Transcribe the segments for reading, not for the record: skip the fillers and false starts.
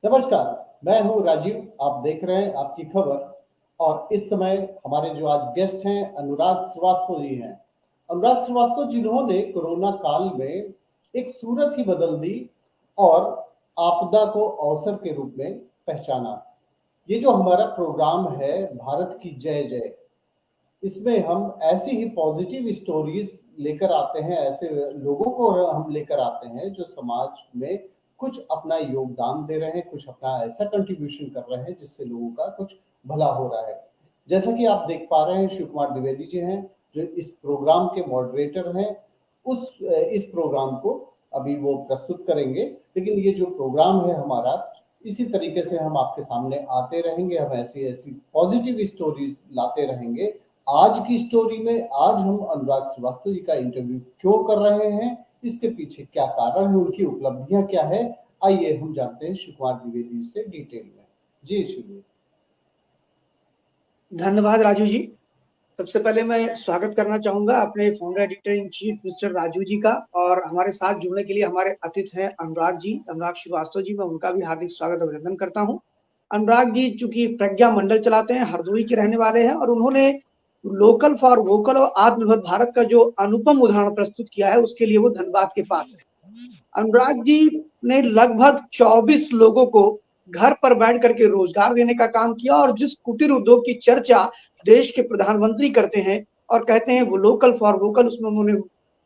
नमस्कार। मैं हूं राजीव। आप देख रहे हैं आपकी खबर। और इस समय हमारे जो आज गेस्ट हैं अनुराग श्रीवास्तव जी हैं। अनुराग श्रीवास्तव जिन्होंने कोरोना काल में एक सूरत ही बदल दी और आपदा को अवसर के रूप में पहचाना। ये जो हमारा प्रोग्राम है भारत की जय जय, इसमें हम ऐसी ही पॉजिटिव स्टोरीज लेकर आते हैं, ऐसे लोगों को हम लेकर आते हैं जो समाज में कुछ अपना योगदान दे रहे हैं, कुछ अपना ऐसा कंट्रीब्यूशन कर रहे हैं जिससे लोगों का कुछ भला हो रहा है। जैसा कि आप देख पा रहे हैं, शिव कुमार द्विवेदी जी हैं जो इस प्रोग्राम के मॉडरेटर हैं। इस प्रोग्राम को अभी वो प्रस्तुत करेंगे, लेकिन ये जो प्रोग्राम है हमारा, इसी तरीके से हम आपके सामने आते रहेंगे। हम ऐसी ऐसी पॉजिटिव स्टोरीज लाते रहेंगे। आज की स्टोरी में आज हम अनुराग श्रीवास्तव जी का इंटरव्यू क्यों कर रहे हैं, इसके पीछे क्या कारण है, उनकी उपलब्धियां क्या है, आइए हम जानते हैं शिव कुमार द्विवेदी से डिटेल में। जी शिव जी। धन्यवाद राजू जी। सबसे पहले मैं स्वागत करना चाहूंगा अपने founder editor in chief mister Raju ji का, और हमारे साथ जुड़ने के लिए हमारे अतिथि हैं अनुराग जी, अनुराग श्रीवास्तव जी। मैं उनका भी हार्दिक स्वागत अभिनंदन करता हूं। अनुराग जी चूंकि प्रज्ञा मंडल चलाते हैं, हरदोई के रहने वाले हैं, और उन्होंने लोकल फॉर वोकल और आत्मनिर्भर भारत का जो अनुपम उदाहरण प्रस्तुत किया है, उसके लिए वो धन्यवाद के पात्र है। अनुराग जी ने लगभग 24 लोगों को घर पर बैठ करके रोजगार देने का काम किया, और जिस कुटीर उद्योग की चर्चा देश के प्रधानमंत्री करते हैं और कहते हैं वो लोकल फॉर वोकल, उसमें उन्होंने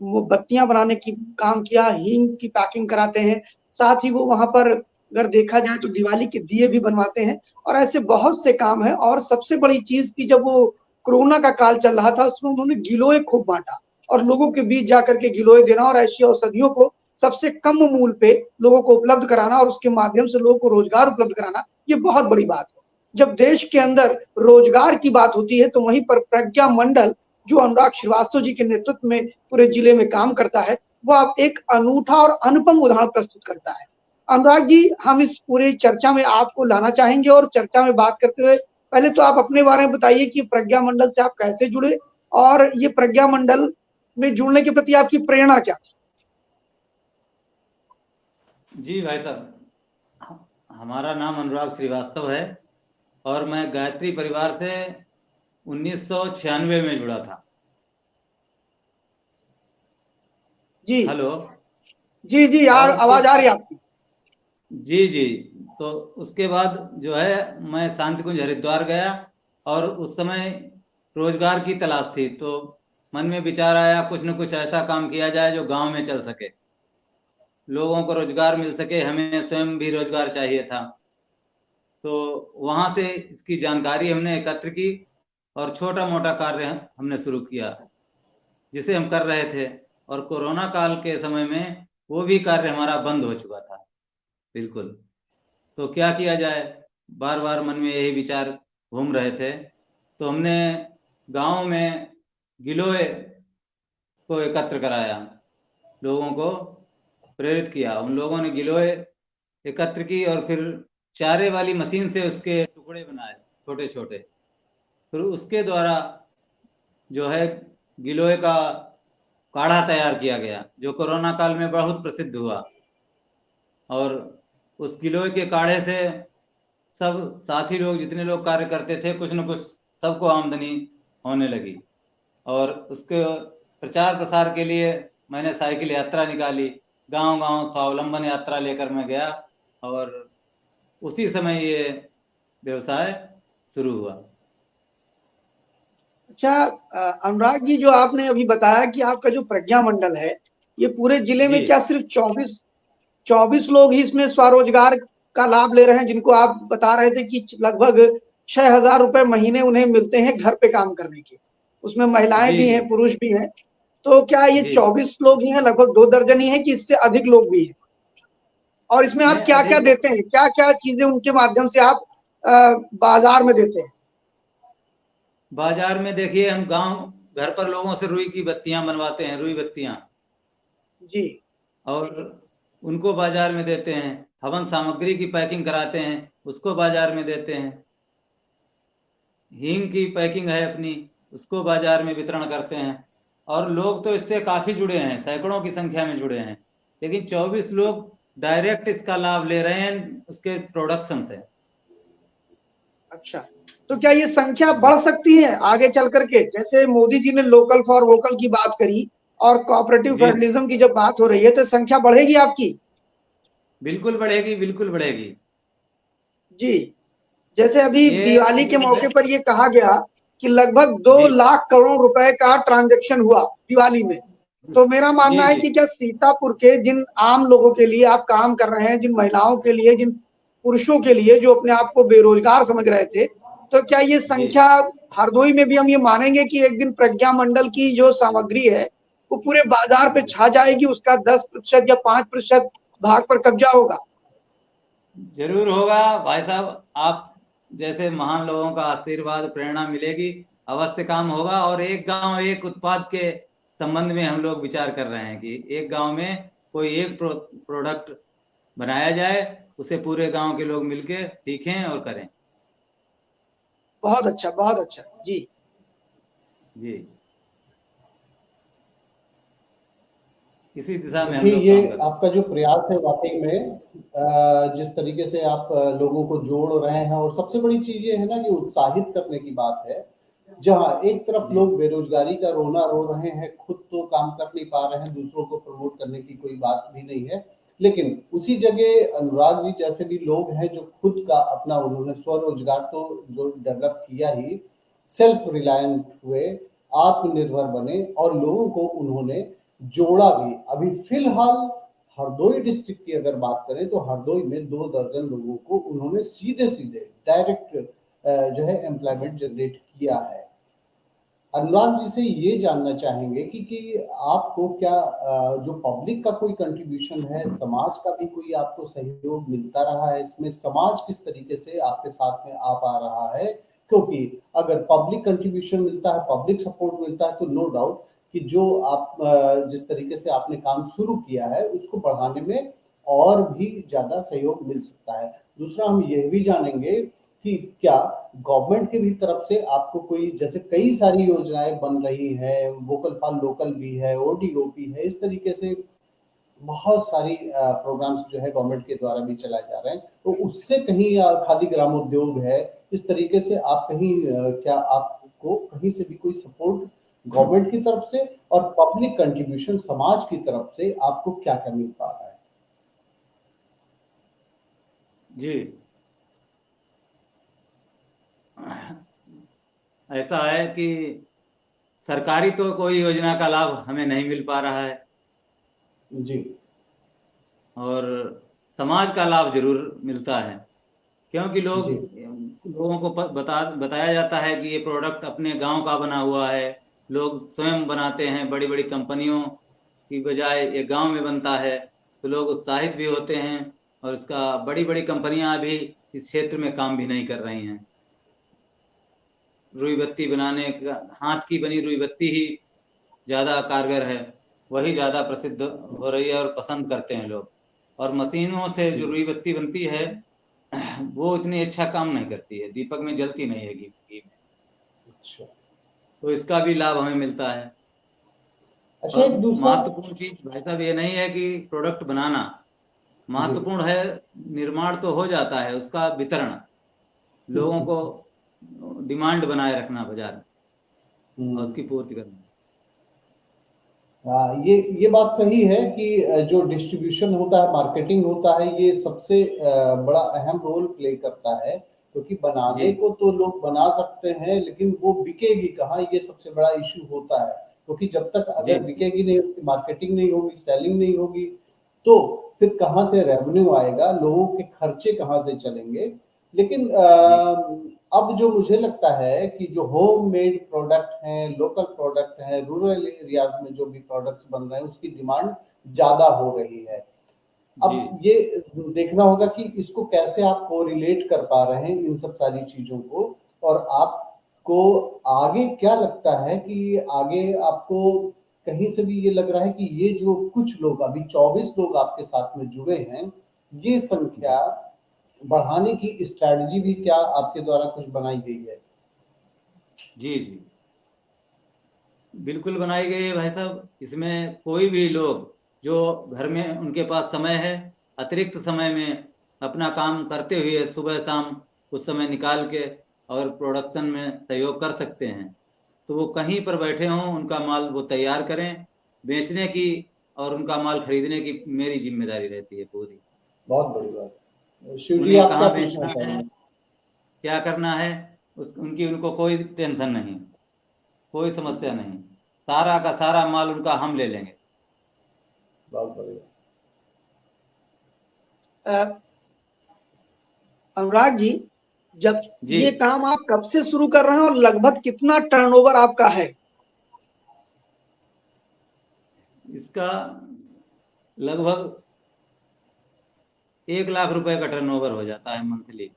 वो बत्तियां बनाने की काम किया, हींग की पैकिंग कराते हैं। साथ ही वो वहां पर अगर देखा जाए तो दिवाली के दिए भी बनवाते हैं, और ऐसे बहुत से काम है। और सबसे बड़ी चीज की, जब वो कोरोना का काल चल रहा था, उसमें उन्होंने गिलोय खूब बांटा, और लोगों के बीच जाकर के गिलोय देना और ऐसी औषधियों को सबसे कम मूल्य पे लोगों को उपलब्ध कराना, और उसके माध्यम से लोगों को रोजगार उपलब्ध कराना, ये बहुत बड़ी बात है। जब देश के अंदर रोजगार की बात होती है तो वहीं पर प्रज्ञा मंडल, जो अनुराग श्रीवास्तव जी के नेतृत्व में पूरे जिले में काम करता है, वो अब एक अनूठा और अनुपम उदाहरण प्रस्तुत करता है। अनुराग जी, हम इस पूरी चर्चा में आपको लाना चाहेंगे, और चर्चा में बात करते हुए पहले तो आप अपने बारे में बताइए कि प्रज्ञा मंडल से आप कैसे जुड़े, और ये प्रज्ञा मंडल में जुड़ने के प्रति आपकी प्रेरणा क्या थी। जी भाई साहब, हमारा नाम अनुराग श्रीवास्तव है और मैं गायत्री परिवार से 1996 में जुड़ा था। जी हेलो। जी जी, और उसके आवाज आ रही है बाद आपकी। जी, तो उसके बाद जो है मैं शांति कुंज हरिद्वार गया, और उस समय रोजगार की तलाश थी, तो मन में विचार आया कुछ न कुछ ऐसा काम किया जाए जो गांव में चल सके, लोगों को रोजगार मिल सके, हमें स्वयं भी रोजगार चाहिए था। तो वहां से इसकी जानकारी हमने एकत्र की और छोटा मोटा कार्य हमने शुरू किया जिसे हम कर रहे थे। और कोरोना काल के समय में वो भी कार्य हमारा बंद हो चुका था बिल्कुल। तो क्या किया जाए, बार बार मन में यही विचार घूम रहे थे। तो हमने गांव में गिलोय को एकत्र कराया, लोगों को प्रेरित किया। उन लोगों ने गिलोय एकत्र की और फिर चारे वाली मशीन से उसके टुकड़े बनाए छोटे छोटे। फिर उसके द्वारा जो है गिलोय का काढ़ा तैयार किया गया, जो कोरोना काल में बहुत प्रसिद्ध हुआ। और उस गिलोय के काढ़े से सब साथी लोग, जितने लोग कार्य करते थे, कुछ न कुछ सबको आमदनी होने लगी। और उसके प्रचार प्रसार के लिए मैंने साइकिल यात्रा निकाली, गांव गांव स्वावलंबन यात्रा लेकर मैं गया, और उसी समय ये व्यवसाय शुरू हुआ। अच्छा, अनुराग जी, जो आपने अभी बताया कि आपका जो प्रज्ञा मंडल है, ये पूरे जिले जी में क्या सिर्फ 24 लोग ही इसमें स्वरोजगार का लाभ ले रहे हैं, जिनको आप बता रहे थे कि लगभग 6,000 रुपए महीने उन्हें मिलते हैं घर पे काम करने के। उसमें महिलाएं जी भी जी हैं, पुरुष भी हैं। तो क्या ये जी 24 लोग ही हैं, लगभग 2 दर्जन ही हैं, कि इससे अधिक लोग भी हैं? और इसमें आप नहीं, क्या क्या अधिक देते हैं, क्या क्या चीजें उनके माध्यम से आप बाजार में देते हैं? बाजार में देखिए, हम गांव घर पर लोगों से रुई की बत्तियां बनवाते हैं, रुई बत्तियां, जी और उनको बाजार में देते हैं। हवन सामग्री की पैकिंग कराते हैं, उसको बाजार में देते हैं। हींग की पैकिंग है अपनी, उसको बाजार में वितरण करते हैं। और लोग तो इससे काफी जुड़े हैं, सैकड़ों की संख्या में जुड़े हैं। लेकिन 24 लोग डायरेक्ट इसका लाभ ले रहे हैं उसके प्रोडक्शन से। अच्छा, तो क्या ये संख्या बढ़ सकती है आगे चल करके? जैसे मोदी जी ने लोकल फॉर वोकल की बात करी और कोऑपरेटिव जी फेडरलिज्म की जब बात हो रही है, तो संख्या बढ़ेगी आपकी? बिल्कुल बढ़ेगी, बिल्कुल बढ़ेगी। जी, जैसे अभी ये दिवाली के उम्मीद मौके है। पर ये कहा गया कि लगभग 2 जी लाख करोड़ रुपए का ट्रांजैक्शन हुआ दिवाली में। तो मेरा मानना जी है जी कि क्या सीतापुर के जिन आम लोगों के लिए आप काम कर रहे हैं, जिन महिलाओं के लिए, जिन पुरुषों के लिए जो अपने आप को बेरोजगार समझ रहे थे, तो क्या ये जी संख्या हरदोई में भी हम ये मानेंगे कि एक दिन प्रज्ञा मंडल की जो सामग्री है वो पूरे बाजार पे छा जाएगी, उसका 10% या 5% भाग पर कब्जा होगा? जरूर होगा भाई साहब। आप जैसे महान लोगों का आशीर्वाद प्रेरणा मिलेगी, अवश्य काम होगा। और एक गांव एक उत्पाद के संबंध में हम लोग विचार कर रहे हैं कि एक गांव में कोई एक प्रोडक्ट बनाया जाए, उसे पूरे गांव के लोग मिलके सीखें और करें। बहुत अच्छा, बहुत अच्छा। जी, जी, इसी दिशा में हम देखिए, लोग ये काम कर रहे हैं। आपका जो प्रयास है वाकई में जिस तरीके से आप लोगों को जोड़ रहे हैं, और सबसे बड़ी चीज ये है ना कि उत्साहित करने की बात है। जहाँ एक तरफ जी लोग बेरोजगारी का रोना रो रहे हैं, खुद तो काम कर नहीं पा रहे हैं, दूसरों को प्रमोट करने की कोई बात भी नहीं है, लेकिन उसी जगह अनुराग जी जैसे भी लोग हैं जो खुद का अपना उन्होंने स्वरोजगार तो जो डेवलप किया ही, सेल्फ रिलायंट हुए, आत्मनिर्भर बने और लोगों को उन्होंने जोड़ा भी। अभी फिलहाल हरदोई डिस्ट्रिक्ट की अगर बात करें तो हरदोई में 2 दर्जन लोगों को उन्होंने सीधे सीधे डायरेक्ट जो है एम्प्लॉयमेंट जनरेट किया है। अनुराग जी से ये जानना चाहेंगे कि आपको क्या जो पब्लिक का कोई कंट्रीब्यूशन है, समाज का भी कोई आपको सहयोग मिलता रहा है इसमें? समाज किस तरीके से आपके साथ में आ पा रहा है? क्योंकि अगर पब्लिक कंट्रीब्यूशन मिलता है, पब्लिक सपोर्ट मिलता है, तो नो डाउट कि जो आप जिस तरीके से आपने काम शुरू किया है उसको बढ़ाने में और भी ज्यादा सहयोग मिल सकता है। दूसरा, हम यह भी जानेंगे कि क्या गवर्नमेंट की भी तरफ से आपको कोई, जैसे कई सारी योजनाएं बन रही हैं, वोकल फॉर लोकल भी है, ओडीओपी है, इस तरीके से बहुत सारी प्रोग्राम्स जो है गवर्नमेंट के द्वारा भी चलाए जा रहे हैं, तो उससे कहीं खादी ग्रामोद्योग है, इस तरीके से आप कहीं क्या आपको कहीं से भी कोई सपोर्ट गवर्नमेंट की तरफ से और पब्लिक कंट्रीब्यूशन समाज की तरफ से आपको क्या क्या मिल पा रहा है? जी, ऐसा है कि सरकारी तो कोई योजना का लाभ हमें नहीं मिल पा रहा है, जी और समाज का लाभ जरूर मिलता है। क्योंकि जी लोगों को बताया जाता है कि ये प्रोडक्ट अपने गांव का बना हुआ है, लोग स्वयं बनाते हैं, बड़ी बड़ी कंपनियों की बजाय ये गांव में बनता है, तो लोग उत्साहित भी होते हैं। और इसका बड़ी बड़ी कंपनियां भी इस क्षेत्र में काम भी नहीं कर रही हैं। रुई बत्ती बनाने का, हाथ की बनी रुई बत्ती ही ज्यादा कारगर है, वही ज्यादा प्रसिद्ध हो रही है और पसंद करते हैं लोग। और मशीनों से जी। जो रुई बत्ती बनती है वो इतनी अच्छा काम नहीं करती है, दीपक में जलती नहीं है घी में। अच्छा। तो इसका भी लाभ हमें मिलता है। अच्छा, और एक दूसरा। महत्वपूर्ण चीज भाई साहब ये नहीं है कि प्रोडक्ट बनाना जी। महत्वपूर्ण है, निर्माण तो हो जाता है, उसका वितरण, लोगों को डिमांड बनाए रखना बाजार में और हम्म। उसकी पूर्ति करना। हाँ, ये बात सही है कि जो डिस्ट्रीब्यूशन होता है, मार्केटिंग होता है, ये सबसे बड़ा अहम रोल प्ले करता है, क्योंकि जी बनाने को तो लोग बना सकते हैं लेकिन वो बिकेगी कहाँ, ये सबसे बड़ा इशू होता है। क्योंकि जब तक जी अगर जी बिकेगी नहीं, उसकी मार्केटिंग नहीं होगी, सेलिंग नहीं होगी, तो फिर कहाँ से रेवेन्यू आएगा, लोगों के खर्चे कहाँ से चलेंगे? लेकिन जी अब जो मुझे लगता है कि जो होम मेड प्रोडक्ट हैं, लोकल प्रोडक्ट हैं, रूरल एरियाज में जो भी प्रोडक्ट्स बन रहे हैं, उसकी डिमांड ज्यादा हो रही है। जी अब ये देखना होगा कि इसको कैसे आप कोरिलेट कर पा रहे हैं इन सब सारी चीजों को, और आपको आगे क्या लगता है कि आगे आपको कहीं से भी ये लग रहा है कि ये जो कुछ लोग, अभी 24 लोग आपके साथ में जुड़े हैं, ये संख्या जी बढ़ाने की स्ट्रैटेजी भी क्या आपके द्वारा कुछ बनाई गई है? जी जी बिल्कुल बनाई गई है भाई साहब। इसमें कोई भी लोग जो घर में उनके पास समय है, अतिरिक्त समय में अपना काम करते हुए सुबह शाम कुछ समय निकाल के और प्रोडक्शन में सहयोग कर सकते हैं। तो वो कहीं पर बैठे हों, उनका माल वो तैयार करें, बेचने की और उनका माल खरीदने की मेरी जिम्मेदारी रहती है पूरी। बहुत बड़ी बात। शिव जी, उन्हें आप क्या कहाँ पूछना बेचना है, चाहेंगे? क्या करना है, उनको कोई टेंशन नहीं, कोई समस्या नहीं। सारा का सारा माल उनका हम ले लेंगे। बहुत बढ़िया। अनुराग जी, जब जी, ये काम आप कब से शुरू कर रहे हैं और लगभग कितना टर्नओवर आपका है? इसका लगभग 1 लाख रुपए का टर्नओवर हो जाता है मंथली।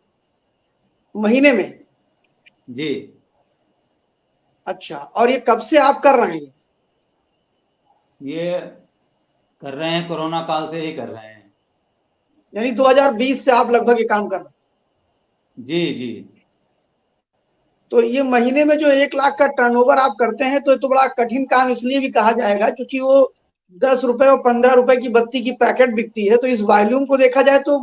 महीने में? जी, अच्छा, और ये कब से आप कर रहे हैं? ये कर रहे हैं, कोरोना काल से ही कर रहे हैं। यानी 2020 से आप लगभग ये काम कर रहे हैं? जी जी। तो ये महीने में जो 1 लाख का टर्नओवर आप करते हैं, तो ये तो बड़ा कठिन काम इसलिए भी कहा जाएगा क्योंकि वो 10 रुपए और 15 रुपए की बत्ती की पैकेट बिकती है। तो इस वॉल्यूम को देखा जाए तो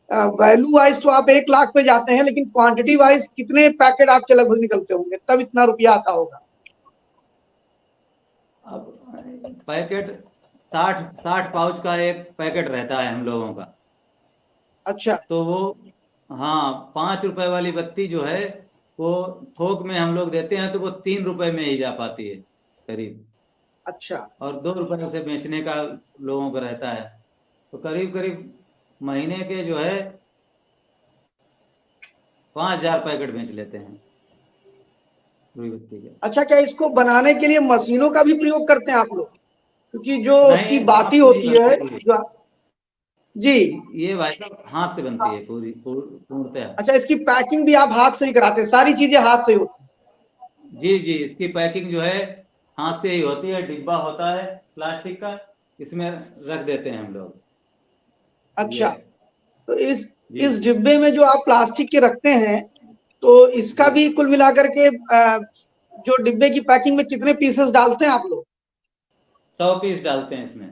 वैल्यू वाइज तो आप 1 लाख पे जाते हैं, लेकिन क्वांटिटी वाइज कितने पैकेट आपके लगभग निकलते होंगे तब इतना रुपया आता होगा? अब पैकेट 60 पाउच का एक पैकेट रहता है हम लोगों का। अच्छा। तो वो, हाँ, 5 रुपए वाली बत्ती जो है वो थोक में हम लोग देते हैं तो वो 3 रुपए में ही जा पाती है करीब। अच्छा। और 2 रुपए से बेचने का लोगों को रहता है। तो करीब करीब महीने के जो है 5,000 पैकेट बेच लेते हैं रुई बत्ती के। अच्छा, क्या इसको बनाने के लिए मशीनों का भी प्रयोग करते हैं आप लोग? क्योंकि जो उसकी नहीं, बाती हाथ से ही होती है बनती है जो, जी। ये भाई साहब, हाथ से बनती है पूर्णतः। अच्छा, इसकी पैकिंग भी आप हाथ से ही कराते हैं? सारी चीजें हाथ से ही होती जी जी, इसकी पैकिंग जो है हाथ से ही होती है। डिब्बा होता है प्लास्टिक का, इसमें रख देते हैं हम लोग। हैं? अच्छा, ये, तो जी इस डिब्बे में जो आप प्लास्टिक के रखते हैं, तो इसका जी, भी कुल मिलाकर के जो डिब्बे की पैकिंग में कितने पीसेस डालते हैं आप लोग? 100 पीस डालते हैं इसमें।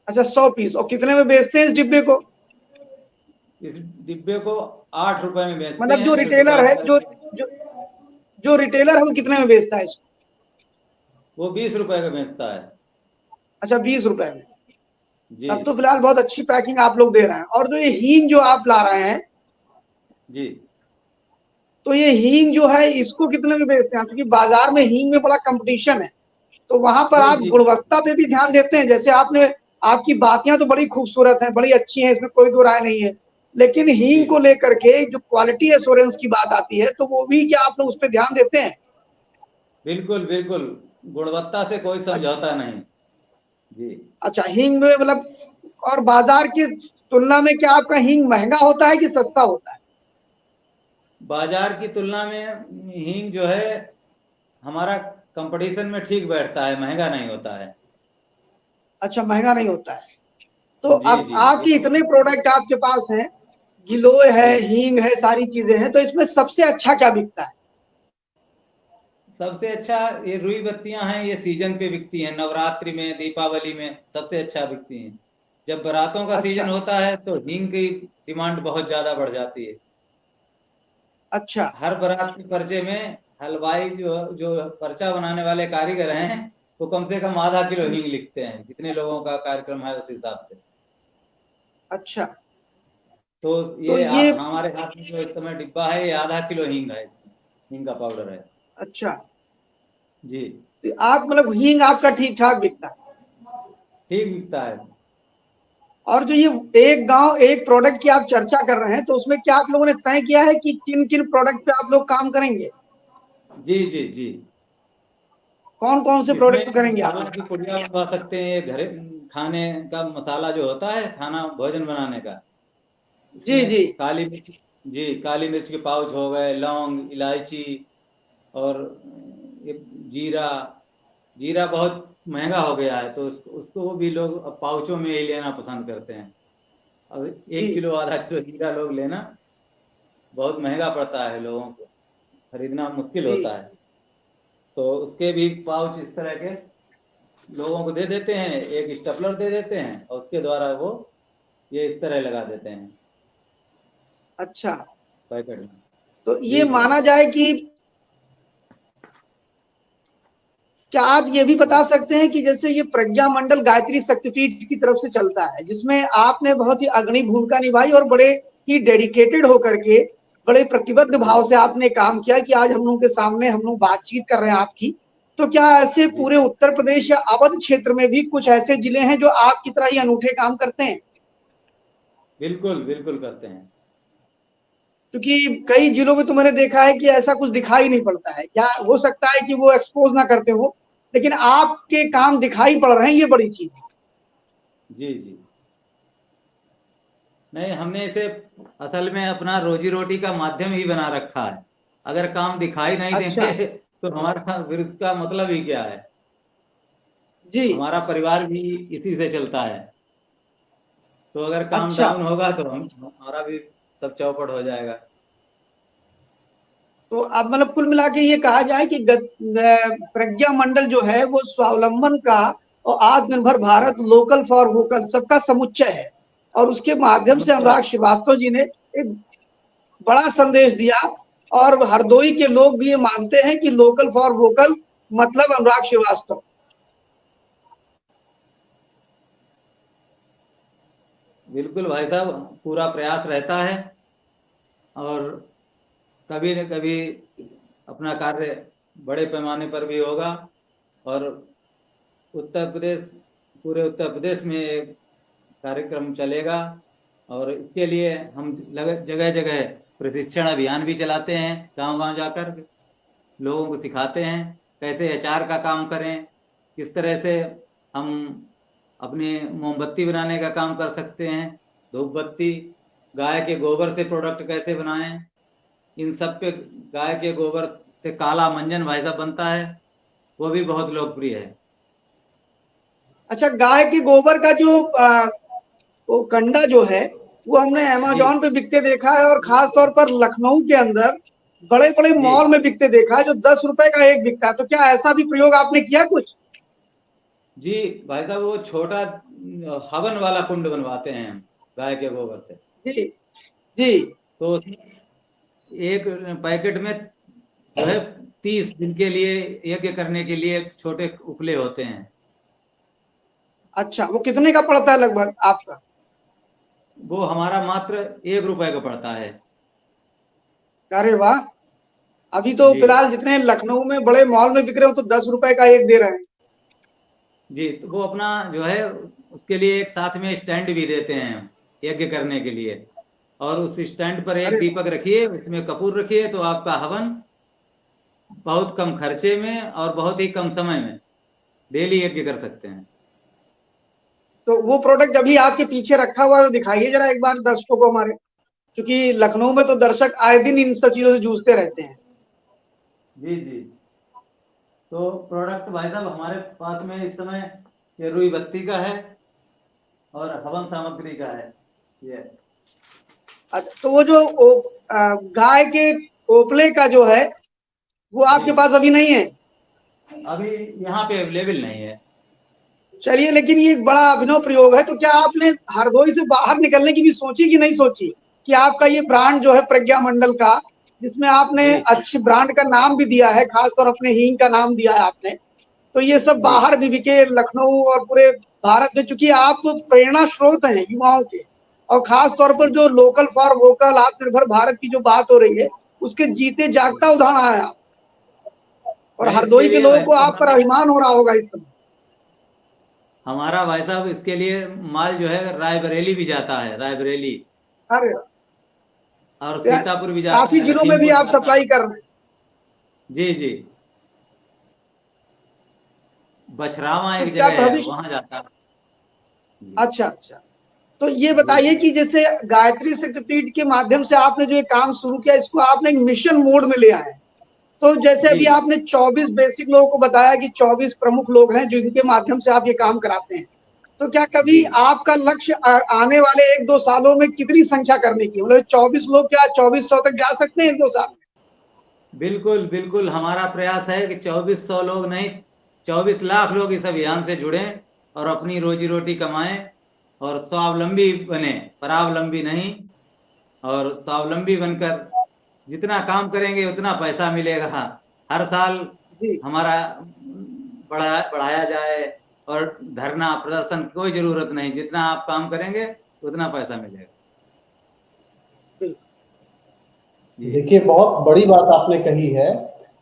अच्छा, 100 पीस। और कितने में बेचते हैं इस डिब्बे को? इस डिब्बे को 8 रुपए में बेचते मतलब जो हैं, फिर रिटेलर है, दुकानदार जो जो रिटेलर है वो कितने में बेचता है इसको? वो 20 रुपए का बेचता है। अच्छा, 20 रुपए में। जी तब तो फिलहाल बहुत अच्छी पैकिंग आप लोग दे रहे हैं। और जो ये हींग जो आप ला रहे हैं, जी तो ये हींग जो है इसको कितने में बेचते हैं? क्योंकि बाजार में हींग में बड़ा कंपटीशन है, तो वहां पर जी आप जी। गुणवत्ता पे भी ध्यान देते हैं? जैसे आपकी बातियां तो बड़ी खूबसूरत हैं, बड़ी अच्छी हैं, इसमें कोई दो राय नहीं है, लेकिन हींग जी को लेकर के जो क्वालिटी एश्योरेंस की बात आती है, तो वो भी क्या आप लोग उस पर ध्यान देते हैं? बिल्कुल बिल्कुल, गुणवत्ता से कोई अच्छा। समझौता नहीं। जी, अच्छा, हींग में मतलब, और बाजार की तुलना में क्या आपका हींग महंगा होता है कि सस्ता होता है? बाजार की तुलना में हींग जो है हमारा कंपटीशन में ठीक बैठता है, महंगा नहीं होता है। अच्छा, महंगा नहीं होता है। तो जी अब जी आपके इतने प्रोडक्ट आपके पास हैं, गिलोय है, जी। हींग है, सारी चीजें हैं, तो इसमें सबसे अच्छा क्या बिकता है? सबसे अच्छा ये रुई बत्तियां हैं, ये सीजन पे बिकती हैं। नवरात्रि में, दीपावली में सबसे अच्छा बिकती हैं। जब बारातों का अच्छा। सीजन होता है तो हींग की डिमांड बहुत ज्यादा बढ़ जाती है। अच्छा। हर बारात के पर्चे में हलवाई जो जो पर्चा बनाने वाले कारीगर हैं वो कम से कम आधा किलो हींग लिखते हैं, जितने लोगों का कार्यक्रम है उस हिसाब से। अच्छा, तो तो ये ये, हमारे हाथ में जो इस समय डिब्बा है, ये आधा किलो हींग है, हींग का पाउडर है। अच्छा, जी, तो आप मतलब हींग आपका ठीक ठाक बिकता है। ठीक बिकता है। और जो ये एक गांव एक प्रोडक्ट की आप चर्चा कर रहे हैं, तो उसमें क्या आप लोगों ने तय किया है कि किन किन प्रोडक्ट पे आप लोग काम करेंगे? जी जी जी। कौन कौन से इसमें प्रोडक्ट पे करेंगे आप मसाला लोग? की पुड़िया बनवा सकते हैं, घर खाने का मसाला जो होता है, खाना भोजन बनाने का। जी इसमें जी। काली मिर्च, जी, काली मिर्च के पाउच हो गए, लौंग, इलायची और ये जीरा। जीरा बहुत महंगा हो गया है तो उसको भी लोग अब पाउचों में ही लेना पसंद करते हैं। अब जी 1 किलो आधा किलो जीरा लोग लेना बहुत महंगा पड़ता है, लोगों को खरीदना मुश्किल जी। होता है। तो उसके भी पाउच इस तरह के लोगों को दे देते हैं, एक स्टेपलर दे देते हैं और उसके द्वारा वो ये इस तरह लगा देते हैं अच्छा, पैकेट में। तो जी ये जी माना जाए कि क्या आप ये भी बता सकते हैं कि जैसे ये प्रज्ञा मंडल गायत्री शक्तिपीठ की तरफ से चलता है, जिसमें आपने बहुत ही अग्रणी भूमिका निभाई और बड़े ही डेडिकेटेड होकर के, बड़े प्रतिबद्ध जी भाव से आपने काम किया कि आज हम लोगों के सामने हम लोग बातचीत कर रहे हैं आपकी। तो क्या ऐसे जी पूरे उत्तर प्रदेश या अवध क्षेत्र में भी कुछ ऐसे जिले हैं जो आपकी तरह ही अनूठे काम करते हैं? बिल्कुल बिल्कुल करते हैं। क्योंकि कई जिलों में तो मैंने देखा है कि ऐसा कुछ दिखाई नहीं पड़ता है, या हो सकता है कि वो एक्सपोज ना करते हो, लेकिन आपके काम दिखाई पड़ रहे हैं, ये बड़ी चीज है। जी जी नहीं, हमने इसे असल में अपना रोजी रोटी का माध्यम ही बना रखा है। अगर काम दिखाई नहीं अच्छा, देंगे तो हमारा फिर इसका मतलब ही क्या है। जी, हमारा परिवार भी इसी से चलता है। तो अगर काम अच्छा। डाउन होगा तो हमारा भी सब चौपट हो जाएगा। तो अब मतलब कुल मिला के ये कहा जाए कि प्रज्ञा मंडल जो है वो स्वावलंबन का और आत्मनिर्भर भारत, लोकल फॉर वोकल सबका समुच्चय है, और उसके माध्यम से समुच्चय। अनुराग श्रीवास्तव जी ने एक बड़ा संदेश दिया। और हरदोई के लोग भी ये मानते हैं कि लोकल फॉर वोकल मतलब अनुराग श्रीवास्तव। बिल्कुल भाई साहब, पूरा प्रयास रहता है और कभी न कभी अपना कार्य बड़े पैमाने पर भी होगा। और उत्तर प्रदेश, पूरे उत्तर प्रदेश में एक कार्यक्रम चलेगा और इसके लिए हम जगह जगह प्रशिक्षण अभियान भी चलाते हैं। गांव गांव जाकर लोगों को सिखाते हैं कैसे अचार का काम करें, किस तरह से हम अपने मोमबत्ती बनाने का काम कर सकते हैं, धूप बत्ती, गाय के गोबर से प्रोडक्ट कैसे बनाएं। इन सब पे गाय के गोबर से काला मंजन भाई साहब बनता है, वो भी बहुत लोकप्रिय है। अच्छा, गाय के गोबर का जो वो कंडा जो है वो हमने जी अमेज़न पे बिकते देखा है, और खास तौर पर लखनऊ के अंदर बड़े बड़े जी मॉल में बिकते देखा है, जो 10 रुपए का एक बिकता है। तो क्या ऐसा भी प्रयोग आपने किया कुछ? जी भाई साहब, वो छोटा हवन वाला कुंड बनवाते हैं हम गाय के गोबर से। जी, जी। तो एक पैकेट में जो है 30 दिन के लिए यज्ञ करने के लिए छोटे उपले होते हैं। अच्छा, वो कितने का पड़ता है लगभग आपका? वो हमारा मात्र 1 रुपए का पड़ता है। अरे वाह! अभी तो जी फिलहाल जितने लखनऊ में बड़े मॉल में बिक रहे हो तो 10 रुपए का एक दे रहे हैं। जी, तो वो अपना जो है उसके लिए एक साथ में स्टैंड भी देते हैं यज्ञ करने के लिए। और उस स्टैंड पर एक अरे दीपक रखिए, उसमें कपूर रखिए, तो आपका हवन बहुत कम खर्चे में और बहुत ही कम समय में डेली यज्ञ कर सकते हैं। तो वो प्रोडक्ट अभी आपके पीछे रखा हुआ है तो दिखाइए जरा एक बार दर्शकों को हमारे, क्योंकि लखनऊ में तो दर्शक आए दिन इन सब चीजों से जूझते रहते हैं। जी जी तो प्रोडक्ट भाई साहब हमारे पास में इस समय ये रुई बत्ती का है और हवन सामग्री का है ये। अच्छा, तो वो जो गाय के ओपले का जो है वो जी आपके पास अभी नहीं है? अभी यहाँ पे अवेलेबल नहीं है। चलिए, लेकिन ये एक बड़ा अभिनव प्रयोग है। तो क्या आपने हरदोई से बाहर निकलने की भी सोची कि नहीं सोची, कि आपका ये ब्रांड जो है प्रज्ञा मंडल का, जिसमें आपने जी अच्छे ब्रांड का नाम भी दिया है, खासतौर अपने हींग का नाम दिया है आपने, तो ये सब जी बाहर भी बिके, लखनऊ और पूरे भारत में, चूंकि आप प्रेरणा स्रोत हैं युवाओं के, और खास तौर पर जो लोकल फॉर वोकल आत्मनिर्भर भारत की जो बात हो रही है, उसके जीते जागता उदाहरण है आप। और नहीं, इसके हरदोई के लिए लोगों भाई को साहब आप पर अभिमान हो रहा होगा इस समय। हमारा भाई साहब इसके लिए माल जो है रायबरेली भी जाता है, रायबरेली अरे, और सीतापुर भी जाता काफी है, जिलों में भी लखीमपुर आप जाता सप्लाई है। कर रहे हैं। जी जी बछरावा तो एक क्या जगह है, भविष्य, वहां जाता है। जी अच्छा, अच्छा। तो ये जी बताइए जी कि जैसे गायत्री शक्तिपीठ के माध्यम से आपने जो ये काम शुरू किया, इसको आपने एक मिशन मोड में ले आए हैं। तो जैसे जी अभी आपने 24 बेसिक लोगों को बताया कि 24 प्रमुख लोग हैं जिनके माध्यम से आप ये काम कराते हैं। तो क्या जी कभी आपका लक्ष्य आने वाले 1-2 सालों में कितनी संख्या करने की, मतलब 24 लोग क्या 2400 तक जा सकते हैं 1-2 साल में? बिल्कुल बिल्कुल, हमारा प्रयास है कि 2400 लोग नहीं, 24 लाख लोग इस अभियान से जुड़ें और अपनी रोजी रोटी कमाएं और स्वावलंबी बने, परावलंबी नहीं। और स्वावलंबी बनकर जितना काम करेंगे उतना पैसा मिलेगा। हर साल जी हमारा बढ़ाया जाए, और धरना प्रदर्शन कोई जरूरत नहीं, जितना आप काम करेंगे उतना पैसा मिलेगा। बिल्कुल। जी देखिए, बहुत बड़ी बात आपने कही है।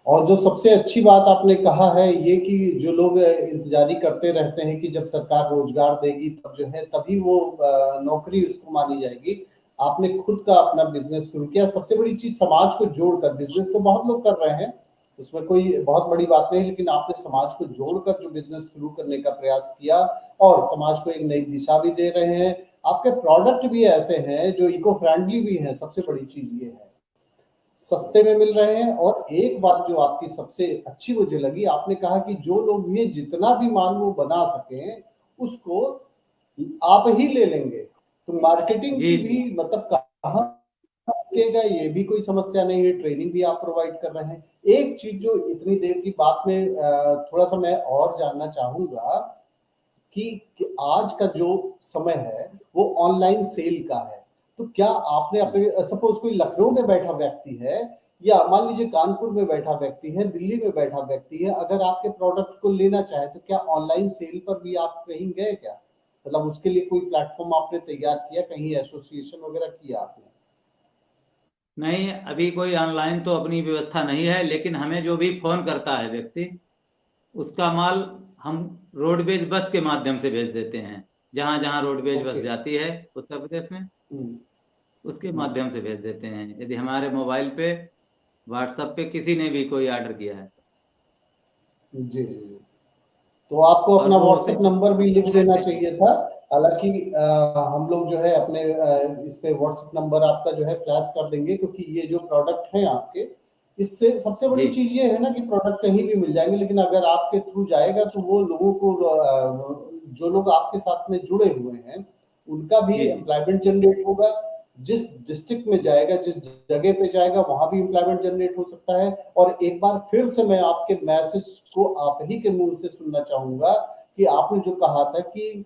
और जो सबसे अच्छी बात आपने कहा है ये कि जो लोग इंतजारी करते रहते हैं कि जब सरकार रोजगार देगी तब जो है तभी वो नौकरी उसको मानी जाएगी। आपने खुद का अपना बिजनेस शुरू किया। सबसे बड़ी चीज समाज को जोड़कर, बिजनेस तो बहुत लोग कर रहे हैं, उसमें कोई बहुत बड़ी बात नहीं, लेकिन आपने समाज को जोड़कर जो बिजनेस शुरू करने का प्रयास किया और समाज को एक नई दिशा भी दे रहे हैं। आपके प्रोडक्ट भी ऐसे हैं जो इको फ्रेंडली भी हैं। सबसे बड़ी चीज ये है, सस्ते में मिल रहे हैं। और एक बात जो आपकी सबसे अच्छी मुझे लगी, आपने कहा कि जो लोग ये जितना भी माल वो बना सकें उसको आप ही ले लेंगे। तो मार्केटिंग जी की जी। भी मतलब कहाँ रखेगा ये भी कोई समस्या नहीं है, ट्रेनिंग भी आप प्रोवाइड कर रहे हैं। एक चीज जो इतनी देर की बात में थोड़ा सा मैं और जानना चाहूंगा कि आज का जो समय है वो ऑनलाइन सेल का है। तो क्या आपने अपने, सपोज कोई लखनऊ में बैठा व्यक्ति है या मान लीजिए कानपुर में बैठा व्यक्ति है, दिल्ली में बैठा व्यक्ति है, अगर आपके प्रोडक्ट को लेना चाहे तो क्या ऑनलाइन सेल पर भी आप कहीं गए क्या? मतलब उसके लिए कोई प्लेटफॉर्म आपने तैयार किया, कहीं एसोसिएशन वगैरह किया आपने? नहीं, अभी कोई ऑनलाइन तो अपनी व्यवस्था नहीं है, लेकिन हमें जो भी फोन करता है व्यक्ति, उसका माल हम रोडवेज बस के माध्यम से भेज देते हैं। जहां जहां रोडवेज बस ओके। जाती है उत्तर प्रदेश में, हम्म। उसके हम्म। माध्यम से भेज देते हैं, यदि हमारे मोबाइल पे, व्हाट्सएप पे किसी ने भी कोई ऑर्डर किया है। जी जी। तो आपको और अपना वो उसे, व्हाट्सएप नंबर भी लिख देना चाहिए था। हालांकि हम लोग जो है अपने इस पे व्हाट्सएप नंबर आपका जो है फ्लैश कर देंगे, क्योंकि ये जो प्रोडक्ट हैं आपके, इससे सबसे जी बड़ी चीज ये है ना कि प्रोडक्ट कहीं भी मिल जाएंगे, लेकिन अगर आपके थ्रू जाएगा तो वो लोगों को जो लोग आपके साथ में जुड़े हुए हैं उनका भी जी जी एम्प्लॉयमेंट जनरेट होगा। जिस डिस्ट्रिक्ट में जाएगा, जिस जगह पे जाएगा वहां भी एम्प्लॉयमेंट जनरेट हो सकता है। और एक बार फिर से मैं आपके मैसेज को आप ही के मुंह से सुनना चाहूंगा कि आपने जो कहा था कि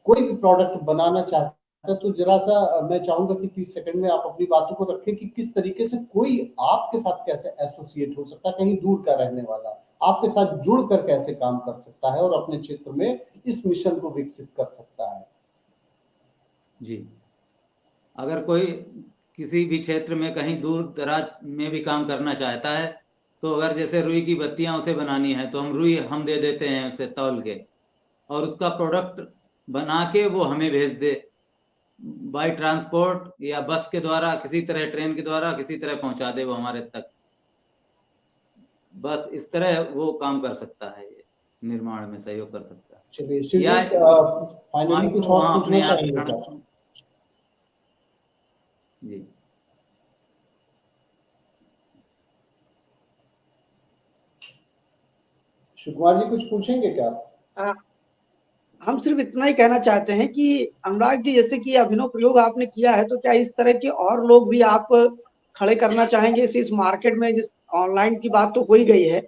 कोई भी प्रोडक्ट बनाना चाहता है तो जरा सा मैं चाहूंगा कि 30 सेकंड में आप अपनी बातों को रखें कि किस तरीके से कोई आपके साथ कैसे एसोसिएट हो सकता है, कहीं दूर का रहने वाला आपके साथ जुड़कर कैसे काम कर सकता है और अपने क्षेत्र में इस मिशन को विकसित कर सकता है। जी। अगर कोई किसी भी क्षेत्र में कहीं दूर दराज में भी काम करना चाहता है, तो अगर जैसे रुई की बत्तियां उसे बनानी है तो हम रुई हम दे देते हैं उसे तौल के, और उसका प्रोडक्ट बना के वो हमें भेज दे, बाय ट्रांसपोर्ट या बस के द्वारा, किसी तरह ट्रेन के द्वारा किसी तरह पहुंचा दे वो हमारे तक। बस इस तरह वो काम कर सकता है, ये निर्माण में सहयोग कर सकता है, चलिए शिव या जी, उस फाइनली माल कुछ को और वहां अपने पूछना यहाँ चाहेंगे क्या? जी। शिव कुमार जी कुछ पूछेंगे क्या? अ, हम सिर्फ इतना ही कहना चाहते हैं कि अनुराग जी, जैसे कि अभिनव प्रयोग आपने किया है, तो क्या इस तरह के और लोग भी आप खड़े करना चाहेंगे इस मार्केट में? जिस ऑनलाइन की बात तो हो ही गई है,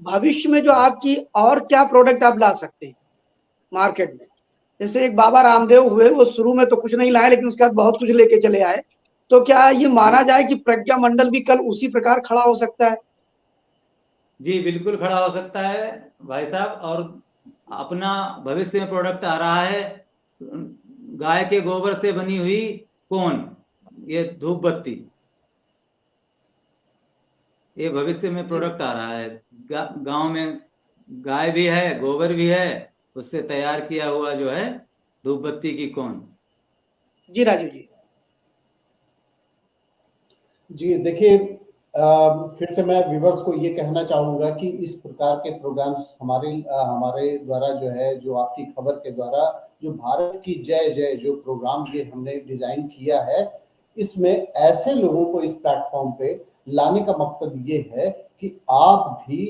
भविष्य में जो आपकी और क्या प्रोडक्ट आप ला सकते हैं मार्केट में? जैसे एक बाबा रामदेव हुए, वो शुरू में तो कुछ नहीं लाए लेकिन उसके बाद बहुत कुछ लेके चले आए। तो क्या ये जी माना जाए कि प्रज्ञा मंडल भी कल उसी प्रकार खड़ा हो सकता है? जी, बिल्कुल खड़ा हो सकता है भाई साहब। और अपना भविष्य में प्रोडक्ट आ रहा है, गाय के गोबर से बनी हुई कौन, ये धूप बत्ती, ये भविष्य में जी प्रोडक्ट आ रहा है। गांव में गाय भी है, गोबर भी है, उससे तैयार किया हुआ जो है धूप बत्ती की कौन। जी राजू जी। जी देखिए, फिर से मैं व्यूवर्स को ये कहना चाहूंगा कि इस प्रकार के प्रोग्राम्स हमारे द्वारा जो है, जो आपकी खबर के द्वारा जो भारत की जय जय जो प्रोग्राम ये हमने डिजाइन किया है, इसमें ऐसे लोगों को इस प्लेटफॉर्म पे लाने का मकसद ये है कि आप भी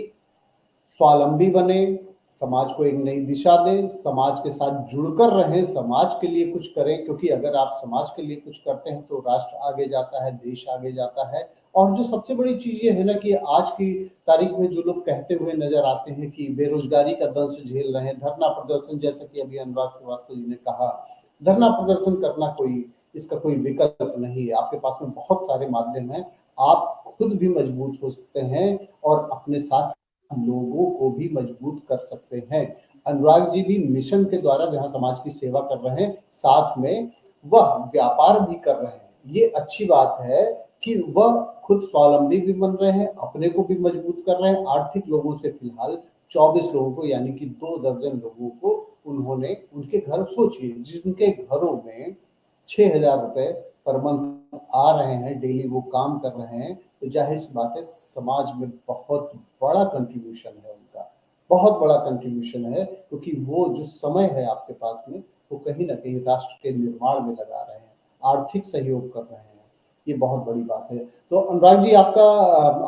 स्वावलंबी बने, समाज को एक नई दिशा दें, समाज के साथ जुड़कर रहें, समाज के लिए कुछ करें, क्योंकि अगर आप समाज के लिए कुछ करते हैं तो राष्ट्र आगे जाता है, देश आगे जाता है। और जो सबसे बड़ी चीज ये है ना कि आज की तारीख में जो लोग कहते हुए नजर आते हैं कि बेरोजगारी का दंश झेल रहे हैं, धरना प्रदर्शन जैसा कि अभी अनुराग श्रीवास्तव जी ने कहा, धरना प्रदर्शन करना कोई इसका कोई विकल्प नहीं है। आपके पास में बहुत सारे माध्यम हैं, आप खुद भी मजबूत हो सकते हैं और अपने साथ लोगों को भी मजबूत कर सकते हैं। अनुराग जी भी मिशन के द्वारा जहां समाज की सेवा कर रहे हैं, साथ में वह व्यापार भी कर रहे हैं। ये अच्छी बात है कि वह खुद स्वावलंबी भी बन रहे हैं, अपने को भी मजबूत कर रहे हैं। आर्थिक लोगों से फिलहाल 24 लोगों को यानी कि 2 दर्जन लोगों को उन्होंने उनके घर, सोचिए जिनके घरों में 6,000 रुपए पर मंथ आ रहे हैं, डेली वो काम कर रहे हैं, तो जाहिर सी बात है समाज में बहुत बड़ा कंट्रीब्यूशन है उनका, बहुत बड़ा कंट्रीब्यूशन है, क्योंकि वो जो समय है आपके पास में वो कहीं ना कहीं राष्ट्र के निर्माण में लगा रहे हैं, आर्थिक सहयोग कर रहे हैं। ये बहुत बड़ी बात है। तो अनुराग जी, आपका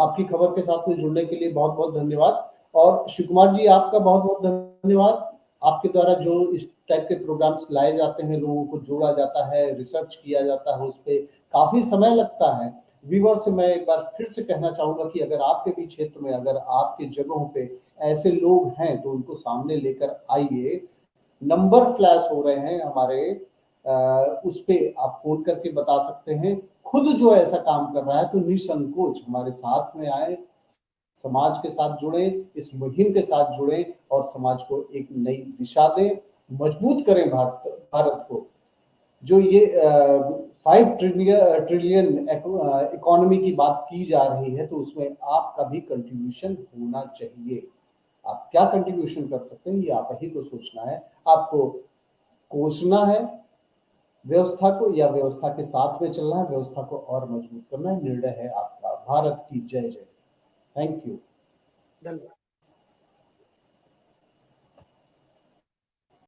आपकी खबर के साथ में जुड़ने के लिए बहुत बहुत धन्यवाद। और शिव कुमार जी, आपका बहुत बहुत धन्यवाद। आपके द्वारा जो इस टाइप के प्रोग्राम्स लाए जाते हैं, लोगों को जोड़ा जाता है, रिसर्च किया जाता है, उस पे काफी समय लगता है। व्यूअर से मैं एक बार फिर से कहना चाहूंगा कि अगर आपके भी क्षेत्र में, अगर आपके जगहों पे ऐसे लोग हैं तो उनको सामने लेकर आइए। नंबर फ्लैश हो रहे हैं हमारे, उस पे आप फोन करके बता सकते हैं। खुद जो ऐसा काम कर रहा है तो निसंकोच हमारे साथ में आए, समाज के साथ जुड़े, इस मुहिम के साथ जुड़े और समाज को एक नई दिशा दें, मजबूत करें भारत को। जो ये 5 ट्रिलियन इकोनॉमी की बात की जा रही है, तो उसमें आपका भी कंट्रीब्यूशन होना चाहिए। आप क्या कंट्रीब्यूशन कर सकते हैं, ये आप ही को सोचना है। आपको कोसना है व्यवस्था को या व्यवस्था के साथ में चलना है, व्यवस्था को और मजबूत करना है, निर्णय है आपका। भारत की जय जय। Thank you. धन्यवाद।